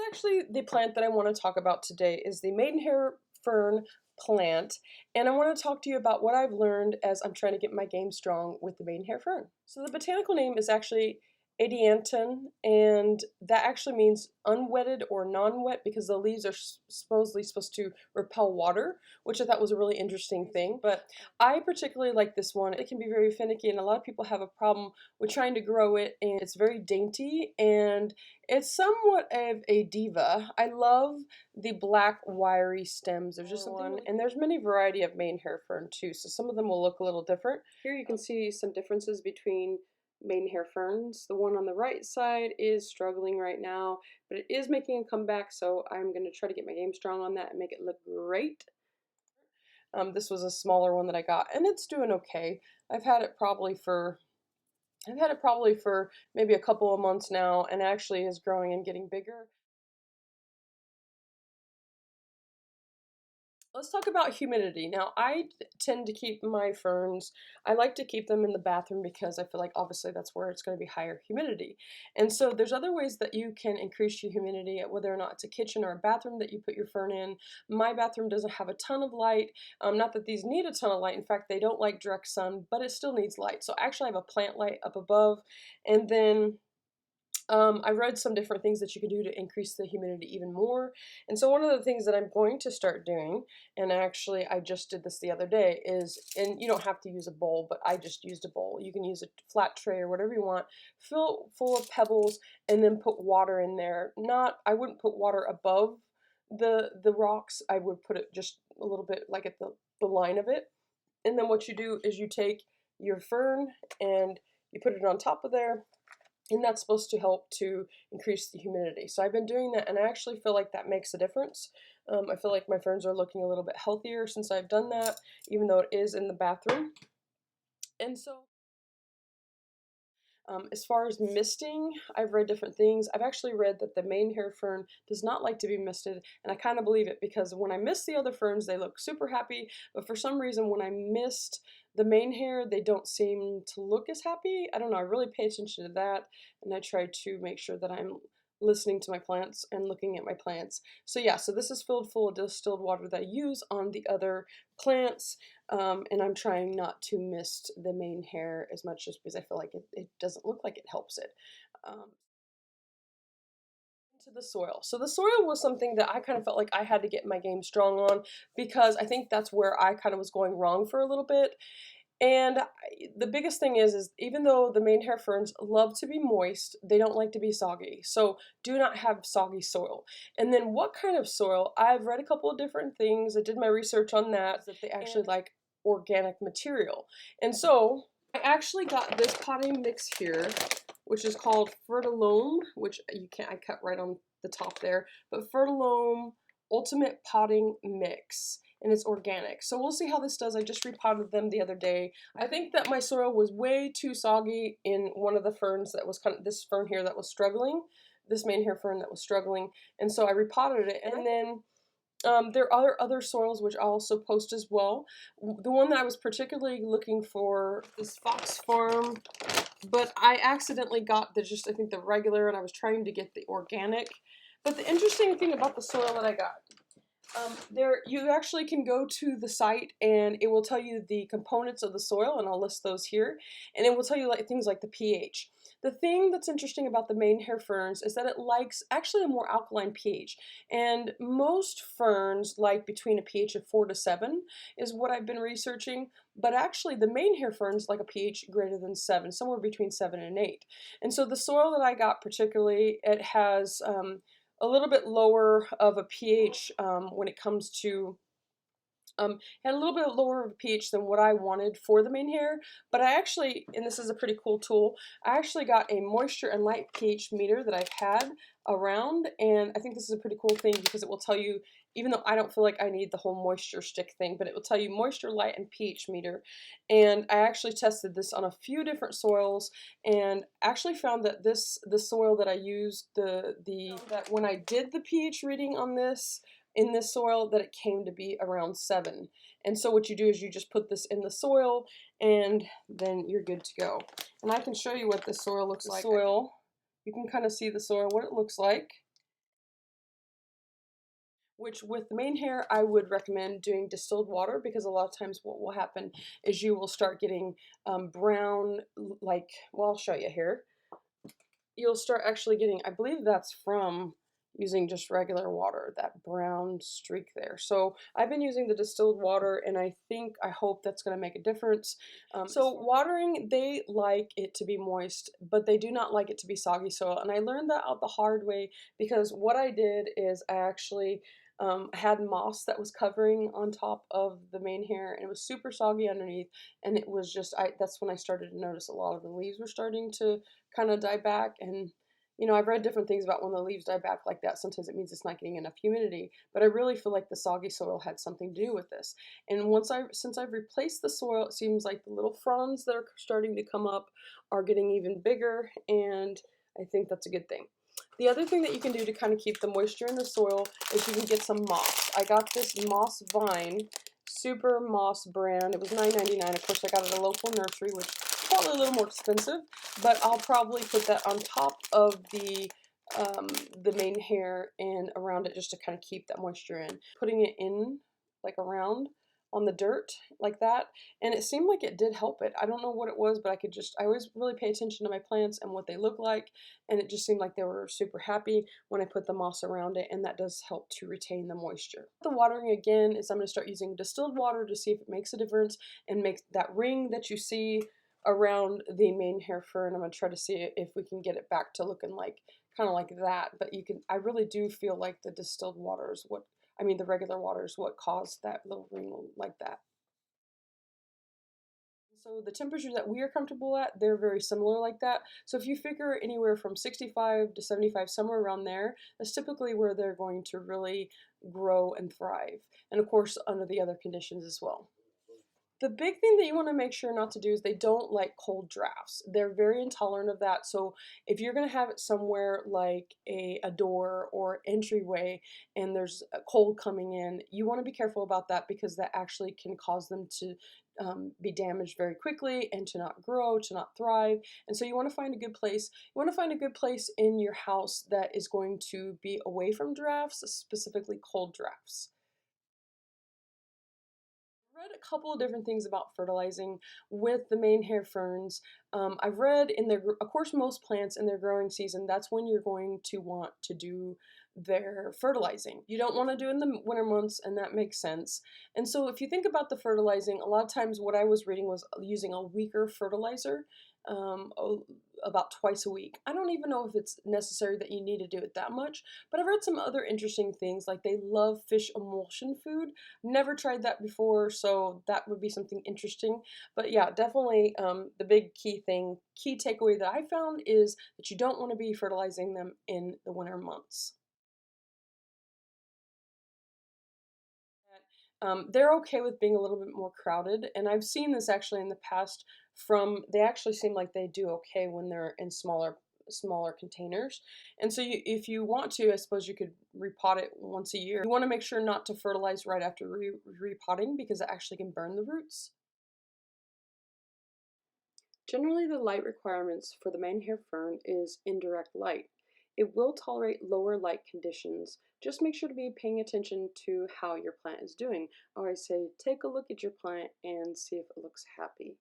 Actually, the plant that I want to talk about today is the Maidenhair Fern plant, and I want to talk to you about what I've learned as I'm trying to get my game strong with the Maidenhair Fern. So the botanical name is actually Adiantum, and that actually means unwetted or non-wet because the leaves are supposedly supposed to repel water, which I thought was a really interesting thing. But I particularly like this one. It can be very finicky, and a lot of people have a problem with trying to grow it, and it's very dainty, and it's somewhat of a diva. I love the black wiry stems. There's just one, and there's many variety of Maidenhair Fern too, so some of them will look a little different. Here you can see some differences between Maidenhair Ferns. The one on the right side is struggling right now, but it is making a comeback, so I'm going to try to get my game strong on that and make it look great. This was a smaller one that I got, and it's doing okay. I've had it probably for maybe a couple of months now, and actually is growing and getting bigger. Let's talk about humidity. Now, I tend to keep my ferns, I like to keep them in the bathroom because I feel like obviously that's where it's going to be higher humidity. And so there's other ways that you can increase your humidity, whether or not it's a kitchen or a bathroom that you put your fern in. My bathroom doesn't have a ton of light. Not that these need a ton of light. In fact, they don't like direct sun, but it still needs light. So actually I have a plant light up above, and then I read some different things that you can do to increase the humidity even more. And so one of the things that I'm going to start doing, and actually I just did this the other day, is, and you don't have to use a bowl, but I just used a bowl. You can use a flat tray or whatever you want, fill full of pebbles, and then put water in there. I wouldn't put water above the rocks. I would put it just a little bit like at the line of it. And then what you do is you take your fern and you put it on top of there, and that's supposed to help to increase the humidity. So I've been doing that, and I actually feel like that makes a difference. I feel like my ferns are looking a little bit healthier since I've done that, even though it is in the bathroom. And so as far as misting, I've read different things. I've actually read that the Maidenhair Fern does not like to be misted, and I kind of believe it because when I mist the other ferns, they look super happy, but for some reason when I mist the Maidenhair, they don't seem to look as happy. I don't know, I really pay attention to that, and I try to make sure that I'm listening to my plants and looking at my plants. So yeah, so this is filled full of distilled water that I use on the other plants, and I'm trying not to mist the Maidenhair as much just because I feel like it doesn't look like it helps it. To the soil. So the soil was something that I kind of felt like I had to get my game strong on because I think that's where I kind of was going wrong for a little bit. And the biggest thing is even though the Maidenhair Ferns love to be moist, they don't like to be soggy. So do not have soggy soil. And then what kind of soil? I've read a couple of different things. I did my research on that they actually like organic material. And so I actually got this potting mix here, which is called Fertilome, which I cut right on the top there, but Fertilome Ultimate Potting Mix, and it's organic. So we'll see how this does. I just repotted them the other day. I think that my soil was way too soggy in one of the ferns that was this fern here that was struggling, this Maidenhair Fern that was struggling, and so I repotted it, and then there are other soils which I'll also post as well. The one that I was particularly looking for is Fox Farm, but I accidentally got I think the regular, and I was trying to get the organic. But the interesting thing about the soil that I got, you actually can go to the site and it will tell you the components of the soil, and I'll list those here, and it will tell you like things like the pH. The thing that's interesting about the Maidenhair Ferns is that it likes actually a more alkaline pH, and most ferns like between a pH of 4 to 7 is what I've been researching, but actually the Maidenhair Ferns like a pH greater than 7, somewhere between 7 and 8. And so the soil that I got particularly, it has a little bit lower of a pH when it comes to had a little bit lower of a pH than what I wanted for the Maidenhair, but I actually, and this is a pretty cool tool, I actually got a moisture and light pH meter that I've had around, and I think this is a pretty cool thing because it will tell you, even though I don't feel like I need the whole moisture stick thing, but it will tell you moisture, light, and pH meter. And I actually tested this on a few different soils, and actually found that the soil that I used, that when I did the pH reading on this, in this soil, that it came to be around 7. And so what you do is you just put this in the soil, and then you're good to go. And I can show you what the soil looks like. You can kind of see the soil, what it looks like. which with the main hair, I would recommend doing distilled water because a lot of times what will happen is you will start getting brown, like, well, I'll show you here. You'll start actually getting, I believe that's from using just regular water, that brown streak there. So I've been using the distilled water, and I hope that's going to make a difference. So watering, they like it to be moist, but they do not like it to be soggy soil. And I learned that out the hard way because what I did is I actually had moss that was covering on top of the main hair, and it was super soggy underneath. And it was just, that's when I started to notice a lot of the leaves were starting to kind of die back. And you know, I've read different things about when the leaves die back like that. Sometimes it means it's not getting enough humidity, but I really feel like the soggy soil had something to do with this. And since I've replaced the soil, it seems like the little fronds that are starting to come up are getting even bigger, and I think that's a good thing. The other thing that you can do to kind of keep the moisture in the soil is you can get some moss. I got this Moss Vine Super Moss brand. It was $9.99. Of course, I got it at a local nursery, which is probably a little more expensive, but I'll probably put that on top of the main hair and around it just to kind of keep that moisture in. Putting it in like around on the dirt like that, and it seemed like it did help it. I don't know what it was, but I always really pay attention to my plants and what they look like, and it just seemed like they were super happy when I put the moss around it, and that does help to retain the moisture. The watering again is I'm going to start using distilled water to see if it makes a difference and makes that ring that you see around the Maidenhair Fern. I'm going to try to see if we can get it back to looking like kind of like that, but I really do feel like the distilled water is the regular water is what caused that little ring like that. So the temperatures that we are comfortable at, they're very similar like that. So if you figure anywhere from 65 to 75, somewhere around there, that's typically where they're going to really grow and thrive. And of course, under the other conditions as well. The big thing that you want to make sure not to do is they don't like cold drafts. They're very intolerant of that. So if you're going to have it somewhere like a door or entryway and there's a cold coming in, you want to be careful about that because that actually can cause them to be damaged very quickly and to not grow, to not thrive. And so you want to find a good place. You want to find a good place in your house that is going to be away from drafts, specifically cold drafts. Read a couple of different things about fertilizing with the Maidenhair ferns. I've read of course, most plants in their growing season, that's when you're going to want to do their fertilizing. You don't want to do it in the winter months, and that makes sense. And so if you think about the fertilizing, a lot of times what I was reading was using a weaker fertilizer. Um, about twice a week. I don't even know if it's necessary that you need to do it that much, but I've read some other interesting things, like they love fish emulsion food. Never tried that before, so that would be something interesting. But yeah, definitely the big key takeaway that I found is that you don't want to be fertilizing them in the winter months. They're okay with being a little bit more crowded, and I've seen this actually in the past they actually seem like they do okay when they're in smaller containers. And so if you want to, I suppose you could repot it once a year. You want to make sure not to fertilize right after repotting because it actually can burn the roots. Generally, the light requirements for the Maidenhair Fern is indirect light. It will tolerate lower light conditions. Just make sure to be paying attention to how your plant is doing. I always say, take a look at your plant and see if it looks happy.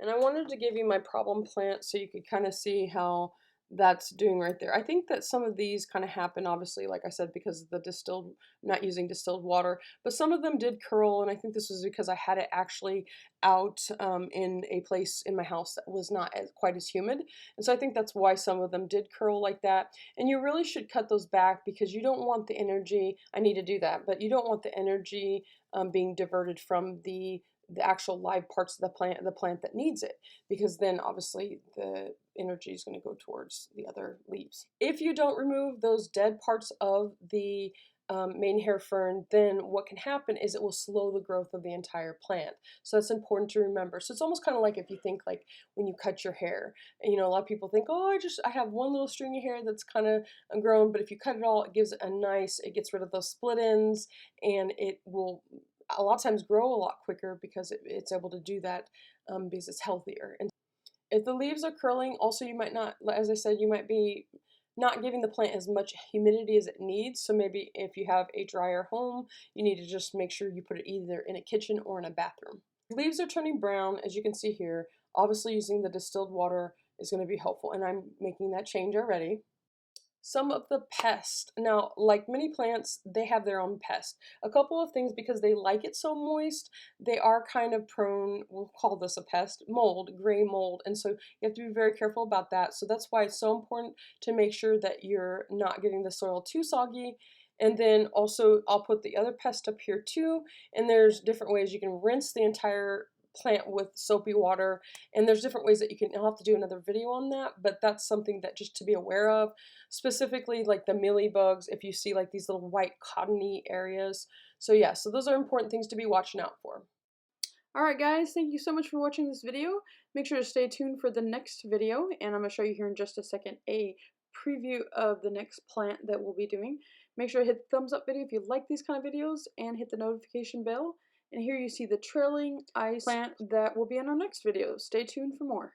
And I wanted to give you my problem plant so you could kind of see how that's doing right there. I think that some of these kind of happen, obviously, like I said, because of the not using distilled water, but some of them did curl, and I think this was because I had it actually out in a place in my house that was not quite as humid. And so I think that's why some of them did curl like that. And you really should cut those back because you don't want the energy, I need to do that, but you don't want the energy being diverted from the actual live parts of the plant that needs it, because then obviously the energy is going to go towards the other leaves. If you don't remove those dead parts of the Maidenhair Fern, then what can happen is it will slow the growth of the entire plant. So that's important to remember. So it's almost kind of like if you think like when you cut your hair, and you know, a lot of people think, oh, I have one little string of hair that's kind of grown, but if you cut it all, it it gets rid of those split ends, and it will a lot of times grow a lot quicker because it's able to do that because it's healthier. And if the leaves are curling, also you might not, as I said, you might be not giving the plant as much humidity as it needs. So maybe if you have a drier home, you need to just make sure you put it either in a kitchen or in a bathroom. Leaves are turning brown, as you can see here. Obviously using the distilled water is going to be helpful, and I'm making that change already. Some of the pests. Now, like many plants, they have their own pest. A couple of things, because they like it so moist, they are kind of prone, we'll call this a pest, mold, gray mold. And so you have to be very careful about that. So that's why it's so important to make sure that you're not getting the soil too soggy. And then also, I'll put the other pest up here too. And there's different ways you can rinse the entire plant with soapy water, and there's different ways that you can. I'll have to do another video on that, but that's something that just to be aware of, specifically like the mealybugs, if you see like these little white cottony areas. So yeah, so those are important things to be watching out for. Alright guys, thank you so much for watching this video. Make sure to stay tuned for the next video, and I'm going to show you here in just a second a preview of the next plant that we'll be doing. Make sure to hit the thumbs up video if you like these kind of videos, and hit the notification bell. And here you see the trailing ice plant that will be in our next video. Stay tuned for more.